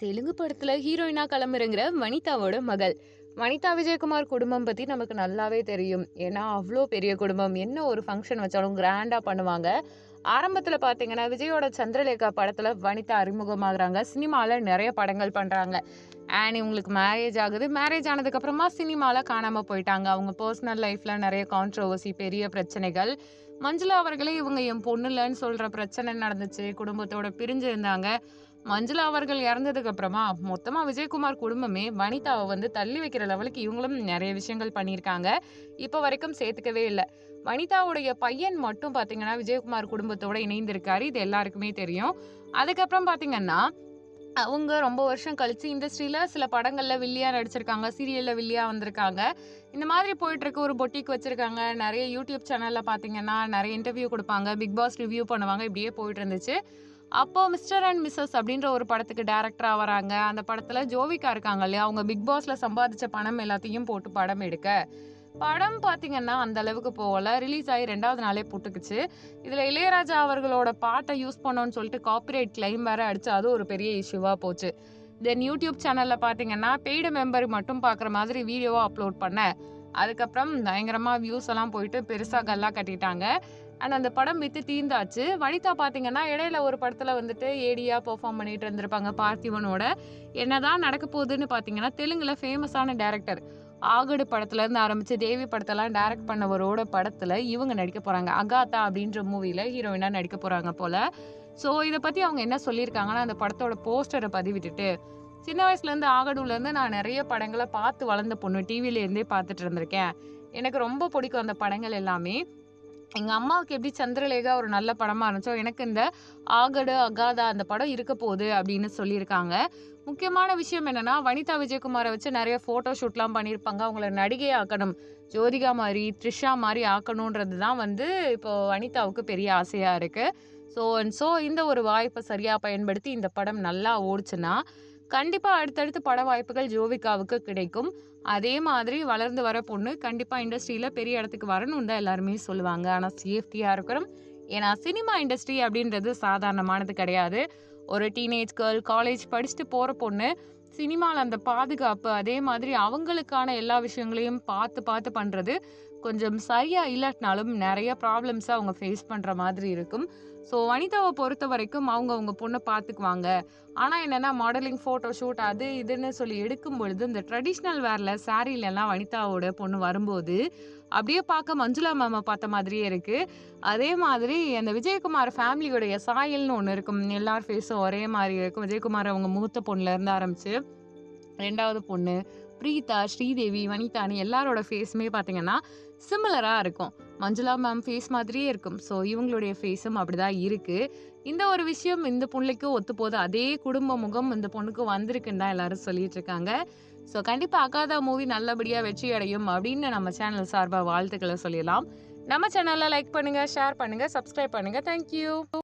தெலுங்கு படத்துல ஹீரோயினா கிளம்புறங்கிற வனிதாவோட மகள். வனிதா விஜயகுமார் குடும்பம் பத்தி நமக்கு நல்லாவே தெரியும். ஏன்னா அவ்வளோ பெரிய குடும்பம். என்ன ஒரு ஃபங்க்ஷன் வச்சாலும் கிராண்டா பண்ணுவாங்க. ஆரம்பத்துல பாத்தீங்கன்னா விஜயோட சந்திரலேகா படத்துல வனிதா அறிமுகமாகறாங்க. சினிமால நிறைய படங்கள் பண்றாங்க. அண்ட் இவங்களுக்கு மேரேஜ் ஆகுது. மேரேஜ் ஆனதுக்கு அப்புறமா சினிமால காணாம போயிட்டாங்க. அவங்க பர்சனல் லைஃப்ல நிறைய கான்ட்ரோவர்சி, பெரிய பிரச்சனைகள். மஞ்சுளா அவர்களே இவங்க என் பொண்ணு இல்லைன்னு சொல்ற பிரச்சனை நடந்துச்சு. குடும்பத்தோட பிரிஞ்சு இருந்தாங்க. மஞ்சுளா அவர்கள் இறந்ததுக்கு அப்புறமா மொத்தமா விஜயகுமார் குடும்பமே வனிதாவை தள்ளி வைக்கிற லெவலுக்கு இவங்களும் நிறைய விஷயங்கள் பண்ணியிருக்காங்க. இப்ப வரைக்கும் சேர்த்துக்கவே இல்லை. வனிதாவுடைய பையன் மட்டும் பாத்தீங்கன்னா விஜயகுமார் குடும்பத்தோட இணைந்திருக்காரு. இது எல்லாருக்குமே தெரியும். அதுக்கப்புறம் பாத்தீங்கன்னா அவங்க ரொம்ப வருஷம் கழிச்சு இண்டஸ்ட்ரியில சில படங்கள்ல வில்லியா நடிச்சிருக்காங்க. சீரியல்ல வில்லியா வந்திருக்காங்க. இந்த மாதிரி போயிட்டு இருக்கு. ஒரு பொட்டிக் வச்சிருக்காங்க. நிறைய யூடியூப் சேனல்ல பாத்தீங்கன்னா நிறைய இன்டர்வியூ கொடுப்பாங்க. பிக் பாஸ் ரிவ்யூ பண்ணுவாங்க. இப்படியே போயிட்டு இருந்துச்சு. அப்போ மிஸ்டர் அண்ட் மிஸ்ஸஸ் அப்படின்ற ஒரு படத்துக்கு டைரக்டரா வராங்க. அந்த படத்துல ஜோவிகா இருக்காங்க இல்லையா, அவங்க பிக் பாஸ்ல சம்பாதிச்ச பணம் எல்லாத்தையும் போட்டு படம் எடுக்க, படம் பாத்தீங்கன்னா அந்த அளவுக்கு போகல. ரிலீஸ் ஆகி 2வது நாளே புட்டுக்குச்சு. இதுல இளையராஜா அவர்களோட பாட்டை யூஸ் பண்ணோம்னு சொல்லிட்டு காப்பிரைட் கிளைம் வேற அடிச்சு அது ஒரு பெரிய இஷ்யூவா போச்சு. தென் யூடியூப் சேனல்ல பாத்தீங்கன்னா பெய்டு மெம்பர் மட்டும் பாக்குற மாதிரி வீடியோவா அப்லோட் பண்ண, அதுக்கப்புறம் பயங்கரமா வியூஸ் எல்லாம் போயிட்டு பெருசா கல்லா கட்டிட்டாங்க. அண்ட் அந்த படம் வித்து தீர்ந்தாச்சு. வனிதா பாத்தீங்கன்னா இடையில ஒரு படத்துல ஏடியா பெர்ஃபார்ம் பண்ணிட்டு இருந்திருப்பாங்க பார்த்திபனோட. என்னதான் நடக்க போகுதுன்னு பாத்தீங்கன்னா தெலுங்குல ஃபேமஸான டைரக்டர் ஆகடு படத்துல இருந்து ஆரம்பிச்சு தேவி படத்தெல்லாம் டைரக்ட் பண்ணவரோட படத்துல இவங்க நடிக்க போறாங்க. அகாத்தா அப்படின்ற மூவில ஹீரோயினா நடிக்க போறாங்க போல. ஸோ இதை பத்தி அவங்க என்ன சொல்லியிருக்காங்கன்னா, அந்த படத்தோட போஸ்டரை பதிவிட்டுட்டு, சின்ன வயசுல இருந்து ஆகடுல இருந்து நான் நிறைய படங்களை பார்த்து வளர்ந்த பொண்ணு, டிவில இருந்தே பார்த்துட்டு இருந்திருக்கேன். எனக்கு ரொம்ப பிடிக்கும் அந்த படங்கள் எல்லாமே. எங்க அம்மாவுக்கு எப்படி சந்திரலேகா ஒரு நல்ல படமா இருந்துச்சோ, எனக்கு இந்த ஆகடு, அகாதா அந்த படம் இருக்க போகுது அப்படின்னு சொல்லியிருக்காங்க. முக்கியமான விஷயம் என்னன்னா, வனிதா விஜயகுமாரை வச்சு நிறைய போட்டோ ஷூட்லாம் பண்ணியிருப்பாங்க. அவங்கள நடிகை ஆக்கணும், ஜோதிகா மாதிரி, த்ரிஷா மாதிரி ஆக்கணுன்றது தான் இப்போ வனிதாவுக்கு பெரிய ஆசையா இருக்கு. ஸோ இந்த ஒரு வாய்ப்பை சரியா பயன்படுத்தி இந்த படம் நல்லா ஓடுச்சுன்னா கண்டிப்பா அடுத்தடுத்து பட வாய்ப்புகள் ஜோவிகாவுக்கு கிடைக்கும். அதே மாதிரி வளர்ந்து வர பொண்ணு கண்டிப்பா இண்டஸ்ட்ரியில பெரிய இடத்துக்கு வரணும்னு தான் எல்லாருமே சொல்லுவாங்க. ஆனா சேஃப்டியா இருக்கணும். ஏன்னா சினிமா இண்டஸ்ட்ரி அப்படின்றது சாதாரணமானது கிடையாது. ஒரு டீனேஜ் கேர்ள் காலேஜ் படிச்சுட்டு போற பொண்ணு சினிமால அந்த பாதுகாப்பு, அதே மாதிரி அவங்களுக்கான எல்லா விஷயங்களையும் பார்த்து பார்த்து பண்றது கொஞ்சம் சரியா இல்லாட்டினாலும் நிறைய ப்ராப்ளம்ஸை அவங்க ஃபேஸ் பண்ற மாதிரி இருக்கும். ஸோ வனிதாவை பொறுத்த வரைக்கும் அவங்க பொண்ணை பார்த்துக்குவாங்க. ஆனா என்னன்னா மாடலிங், ஃபோட்டோ ஷூட் அது இதுன்னு சொல்லி எடுக்கும் பொழுது இந்த ட்ரெடிஷ்னல் வேர்ல சாரீல எல்லாம் வனிதாவோட பொண்ணு வரும்போது அப்படியே பார்க்க மஞ்சுளா மேம பார்த்த மாதிரியே இருக்கு. அதே மாதிரி அந்த விஜயகுமார் ஃபேமிலியோடைய சாயல்னு ஒன்று இருக்கும். எல்லார் ஃபேஸும் ஒரே மாதிரி இருக்கும். விஜயகுமார் அவங்க மூத்த பொண்ணுல இருந்து ஆரம்பிச்சு 2வது பொண்ணு பிரீதா, ஸ்ரீதேவி, வனிதான்னு எல்லாரோட ஃபேஸுமே பார்த்தீங்கன்னா சிமிலரா இருக்கும். மஞ்சுளா மேம் ஃபேஸ் மாதிரியே இருக்கும். ஸோ இவங்களுடைய ஃபேஸும் அப்படிதான் இருக்கு. இந்த ஒரு விஷயம் இந்த பொண்ணுக்கும் ஒத்து போகுது. அதே குடும்ப முகம் இந்த பொண்ணுக்கு வந்திருக்குன்னு தான் எல்லாரும் சொல்லிட்டு இருக்காங்க. ஸோ கண்டிப்பா அகாதா மூவி நல்லபடியா வெற்றி அடையும் அப்படின்னு நம்ம சேனல் சார்பா வாழ்த்துக்களை சொல்லிடலாம். நம்ம சேனலை லைக் பண்ணுங்க, ஷேர் பண்ணுங்க, சப்ஸ்கிரைப் பண்ணுங்க. தேங்க்யூ.